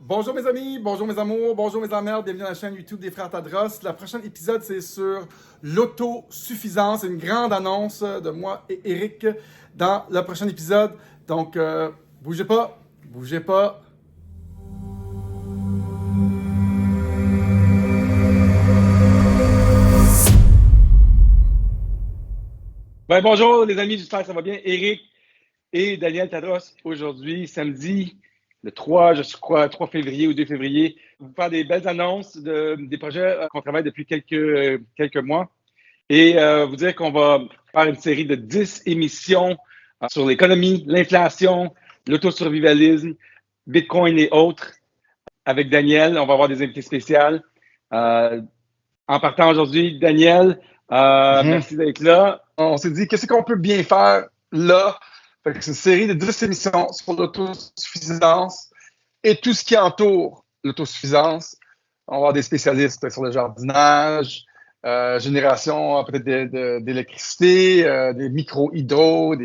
Bonjour mes amis, bonjour mes amours, bonjour mes amours, bienvenue dans la chaîne YouTube des Frères Tadros. Le prochain épisode, c'est sur l'autosuffisance. C'est une grande annonce de moi et Eric dans le prochain épisode. Donc, bougez pas, bougez pas. Bonjour les amis, j'espère que ça va bien. Eric et Daniel Tadros, aujourd'hui, samedi, le 3, je crois, 3 février ou 2 février, vous faire des belles annonces des projets qu'on travaille depuis quelques mois et vous dire qu'on va faire une série de 10 émissions sur l'économie, l'inflation, l'autosurvivalisme, Bitcoin et autres. Avec Daniel, on va avoir des invités spéciaux. En partant aujourd'hui, Daniel, merci d'être là. On s'est dit, qu'est-ce qu'on peut bien faire là? Fait que c'est une série de 10 émissions sur l'autosuffisance et tout ce qui entoure l'autosuffisance. On va avoir des spécialistes sur le jardinage, génération peut-être d'électricité, des micro-hydro,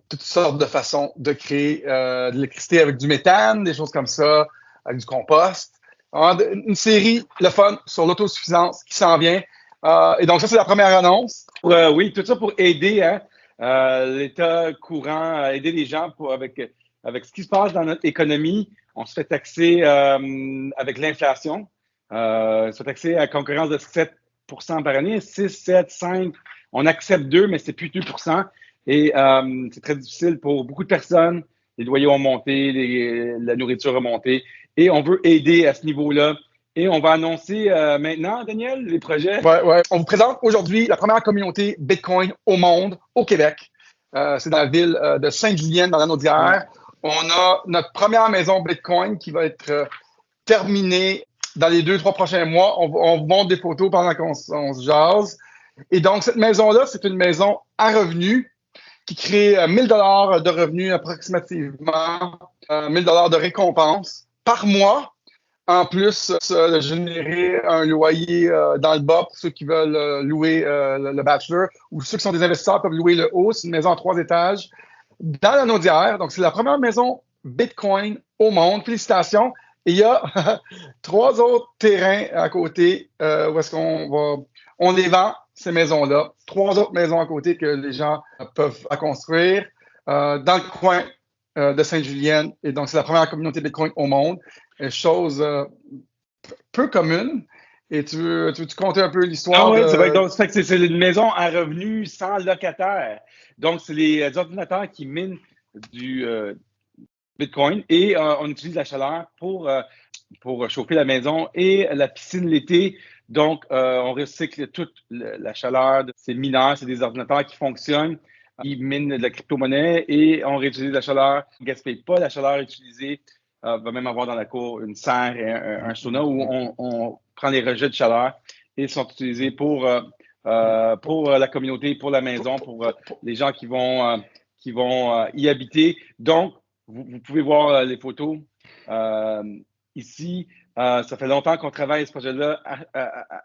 toutes sortes de façons de créer de l'électricité avec du méthane, des choses comme ça, avec du compost. Une série, le fun, sur l'autosuffisance qui s'en vient. Et donc, ça, c'est la première annonce. Oui, tout ça pour aider l'État courant, aider les gens avec ce qui se passe dans notre économie. On se fait taxer avec l'inflation. On se fait taxer à concurrence de 7 par année, 6, 7, 5. On accepte 2, mais c'est plus 2 Et c'est très difficile pour beaucoup de personnes. Les loyers ont monté, la nourriture a monté. Et on veut aider à ce niveau-là. Et on va annoncer maintenant, Daniel, les projets. Ouais. On vous présente aujourd'hui la première communauté Bitcoin au monde, au Québec. C'est dans la ville de Sainte-Julienne, dans la Naudière. On a notre première maison Bitcoin qui va être terminée dans les 2-3 prochains mois. On vous montre des photos pendant qu'on se jase. Et donc, cette maison-là, c'est une maison à revenus qui crée 1 000 $ de revenus approximativement, 1 000 $ de récompense par mois. En plus, de générer un loyer dans le bas pour ceux qui veulent louer le bachelor ou ceux qui sont des investisseurs peuvent louer le haut. C'est une maison en 3 étages dans la Naudière. Donc, c'est la première maison Bitcoin au monde. Félicitations. Et il y a 3 autres terrains à côté où est-ce on les vend, ces maisons-là. 3 autres maisons à côté que les gens peuvent construire dans le coin de Sainte-Julienne. Et donc, c'est la première communauté Bitcoin au monde. Chose peu commune. Et tu veux compter un peu l'histoire? Oui, c'est vrai. Donc, c'est une maison à revenus sans locataire. Donc, c'est les ordinateurs qui minent du Bitcoin et on utilise la chaleur pour chauffer la maison et la piscine l'été. Donc, on recycle toute la chaleur de ces mineurs. C'est des ordinateurs qui fonctionnent. Ils minent de la crypto-monnaie et on réutilise la chaleur. On ne gaspille pas la chaleur utilisée. On va même avoir dans la cour une serre et un sauna où on prend les rejets de chaleur et sont utilisés pour la communauté, pour la maison, pour les gens qui vont y habiter. Donc, vous pouvez voir les photos ici. Ça fait longtemps qu'on travaille ce projet-là,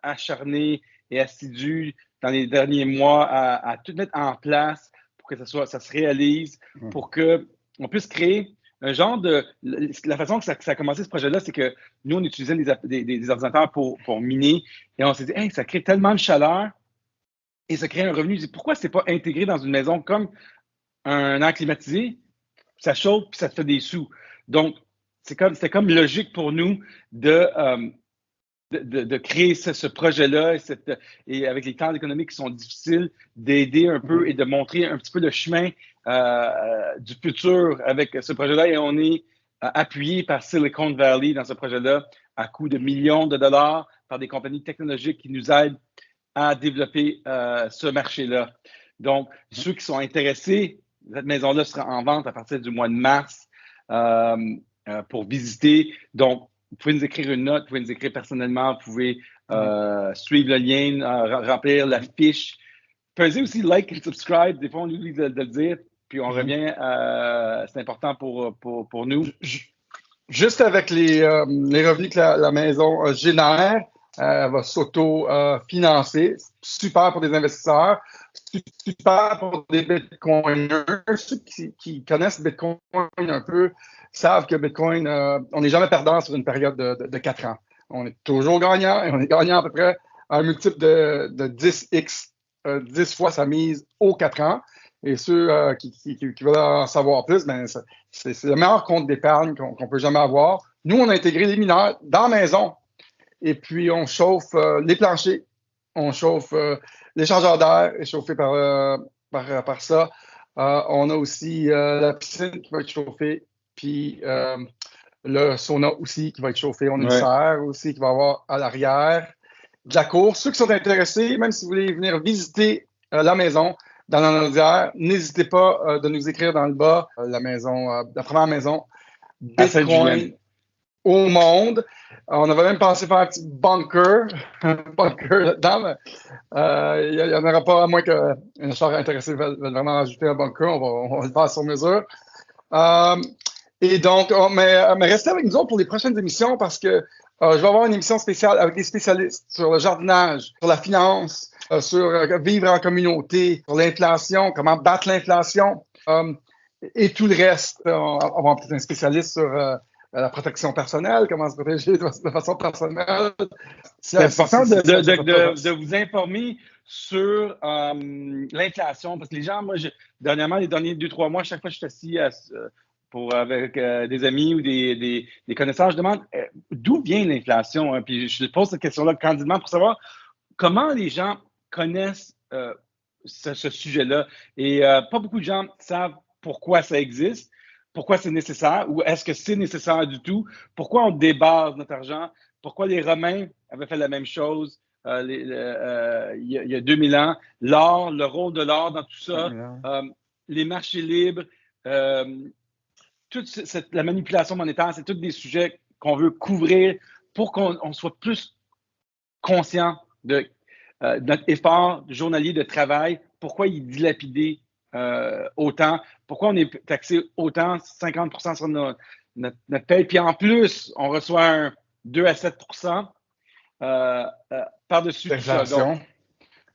acharné et assidu dans les derniers mois à tout mettre en place pour que ça se réalise, pour qu'on puisse créer un genre de... La façon que ça a commencé ce projet-là, c'est que nous, on utilisait des ordinateurs pour miner et on s'est dit, hey, ça crée tellement de chaleur et ça crée un revenu. Pourquoi c'est pas intégré dans une maison comme un air climatisé? Ça chauffe puis ça te fait des sous. Donc, c'était comme logique pour nous de créer ce projet-là et avec les temps économiques qui sont difficiles, d'aider un peu et de montrer un petit peu le chemin du futur avec ce projet-là. Et on est appuyé par Silicon Valley dans ce projet-là à coût de millions de dollars par des compagnies technologiques qui nous aident à développer ce marché-là. Donc, ceux qui sont intéressés, cette maison-là sera en vente à partir du mois de mars pour visiter. Donc, vous pouvez nous écrire une note, vous pouvez nous écrire personnellement, vous pouvez suivre le lien, remplir la fiche. Pesez aussi like et subscribe. Des fois, on oublie de le dire, puis on revient. C'est important pour nous. Juste avec les revenus que la maison génère, Elle va s'auto-financer. Super pour des investisseurs, super pour des Bitcoiners. Ceux qui connaissent Bitcoin un peu savent que Bitcoin, on n'est jamais perdant sur une période de 4 ans. On est toujours gagnant et on est gagnant à peu près à un multiple de 10x, 10 fois sa mise aux 4 ans. Et ceux qui veulent en savoir plus, ben, c'est le meilleur compte d'épargne qu'on peut jamais avoir. Nous, on a intégré les mineurs dans la maison. Et puis, on chauffe les planchers, on chauffe les changeurs d'air, chauffés par ça. On a aussi la piscine qui va être chauffée, puis le sauna aussi qui va être chauffé. On a une serre aussi qui va avoir à l'arrière de la cour. Ceux qui sont intéressés, même si vous voulez venir visiter la maison dans la Naudière, n'hésitez pas de nous écrire dans le bas la première maison, Bitcoin au monde. On avait même pensé faire un petit bunker là-dedans, mais il n'y en aura pas, à moins qu'un acheteur intéressé veuille vraiment ajouter un bunker. On va le faire sur mesure. Et donc, mais restez avec nous autres pour les prochaines émissions parce que je vais avoir une émission spéciale avec des spécialistes sur le jardinage, sur la finance, sur vivre en communauté, sur l'inflation, comment battre l'inflation et tout le reste. On va avoir peut-être un spécialiste sur la protection personnelle, comment se protéger de façon personnelle. C'est important de vous informer sur l'inflation parce que les gens, moi, dernièrement, les derniers 2-3 mois, chaque fois que je suis assis avec des amis ou des connaissances, je demande d'où vient l'inflation. Hein? Puis je pose cette question-là candidement pour savoir comment les gens connaissent ce sujet-là. Et pas beaucoup de gens savent pourquoi ça existe, pourquoi c'est nécessaire ou est-ce que c'est nécessaire du tout, pourquoi on débase notre argent, pourquoi les Romains avaient fait la même chose il y a 2000 ans, l'or, le rôle de l'or dans tout ça, les marchés libres, toute la manipulation monétaire, c'est tous des sujets qu'on veut couvrir pour qu'on soit plus conscient de notre effort journalier de travail, pourquoi il est dilapidé autant, pourquoi on est taxé autant, 50% sur notre paye, puis en plus, on reçoit un 2 à 7% par-dessus tout ça. Donc,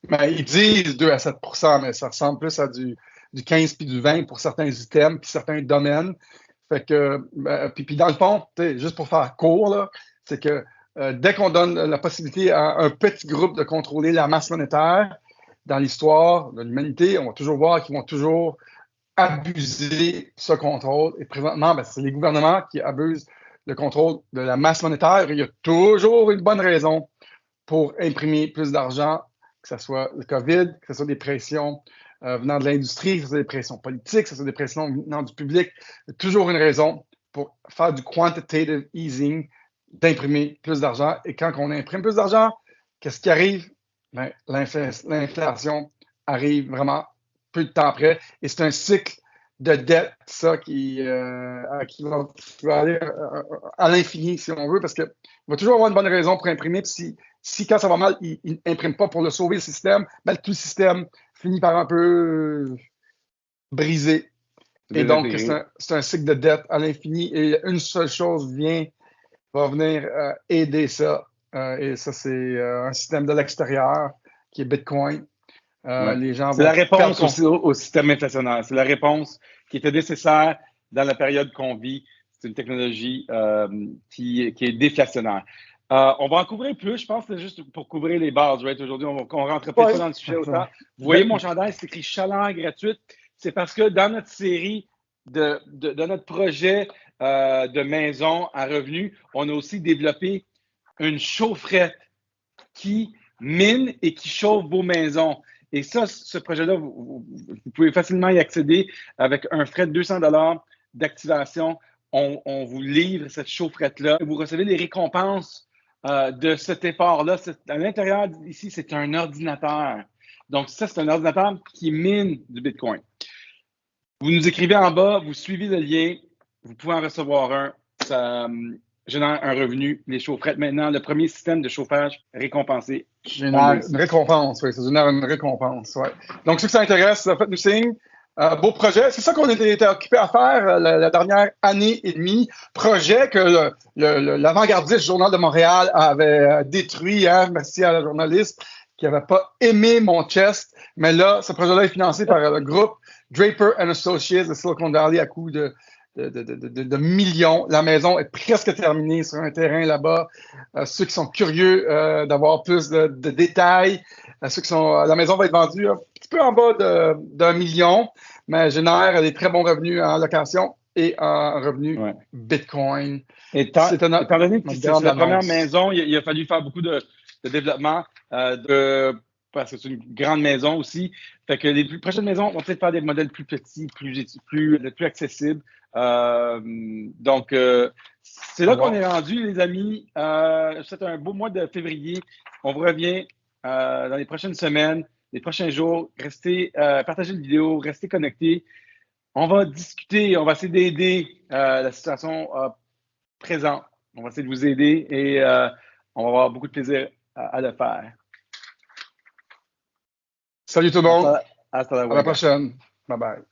mais ils disent 2 à 7%, mais ça ressemble plus à du 15 puis du 20 pour certains items puis certains domaines. Fait que, puis dans le fond, juste pour faire court, là, c'est que dès qu'on donne la possibilité à un petit groupe de contrôler la masse monétaire, dans l'histoire de l'humanité, on va toujours voir qu'ils vont toujours abuser ce contrôle. Et présentement, c'est les gouvernements qui abusent le contrôle de la masse monétaire. Il y a toujours une bonne raison pour imprimer plus d'argent, que ce soit le COVID, que ce soit des pressions venant de l'industrie, que ce soit des pressions politiques, que ce soit des pressions venant du public. Il y a toujours une raison pour faire du quantitative easing, d'imprimer plus d'argent. Et quand on imprime plus d'argent, qu'est-ce qui arrive? L'inflation arrive vraiment peu de temps après. Et c'est un cycle de dette, ça, qui va aller à l'infini, si on veut, parce qu'il va toujours avoir une bonne raison pour imprimer. Puis si quand ça va mal, il n'imprime pas pour le sauver, le système, tout le système finit par un peu briser. Et donc, c'est un cycle de dette à l'infini. Et une seule chose va venir aider ça. Et ça, c'est un système de l'extérieur qui est Bitcoin. Les gens c'est la réponse aussi au système inflationnaire. C'est la réponse qui était nécessaire dans la période qu'on vit. C'est une technologie qui est déflationnaire. On va en couvrir plus, je pense, c'est juste pour couvrir les bases. Right? Aujourd'hui, on rentre pas dans le sujet autant. Vous voyez mon chandail, c'est écrit chaleur gratuite. C'est parce que dans notre série de notre projet de maison à revenus, on a aussi développé une chaufferette qui mine et qui chauffe vos maisons. Et ça, ce projet-là, vous pouvez facilement y accéder avec un frais de 200 $ d'activation. On vous livre cette chaufferette-là. Vous recevez les récompenses de cet effort-là. À l'intérieur ici, c'est un ordinateur. Donc ça, c'est un ordinateur qui mine du Bitcoin. Vous nous écrivez en bas, vous suivez le lien, vous pouvez en recevoir un. Ça génère un revenu. Les chaufferettes, maintenant, le premier système de chauffage récompensé. Génère une récompense, oui. Ça génère une récompense, oui. Donc, ceux qui s'intéressent, faites-nous signe. Beau projet. C'est ça qu'on était occupé à faire la dernière année et demie. Projet que l'avant-gardiste Journal de Montréal avait détruit. Hein? Merci à la journaliste qui n'avait pas aimé mon chest. Mais là, ce projet-là est financé par le groupe Draper and Associates de Silicon Valley à coût de millions. La maison est presque terminée sur un terrain là-bas. Ceux qui sont curieux d'avoir plus de détails, la maison va être vendue un petit peu en bas d'1 million, mais génère des très bons revenus en location et en revenus Bitcoin. Étant donné que c'est la première maison, il a fallu faire beaucoup de développement parce que c'est une grande maison aussi. Fait que les prochaines maisons vont peut-être faire des modèles plus petits, plus accessibles. Donc, c'est là qu'on est rendu, les amis. C'est un beau mois de février. On vous revient dans les prochaines semaines, les prochains jours. Restez, partagez la vidéo, restez connectés. On va discuter, on va essayer d'aider la situation présente. On va essayer de vous aider et on va avoir beaucoup de plaisir à le faire. Salut tout le monde. Hasta la prochaine. Bye bye.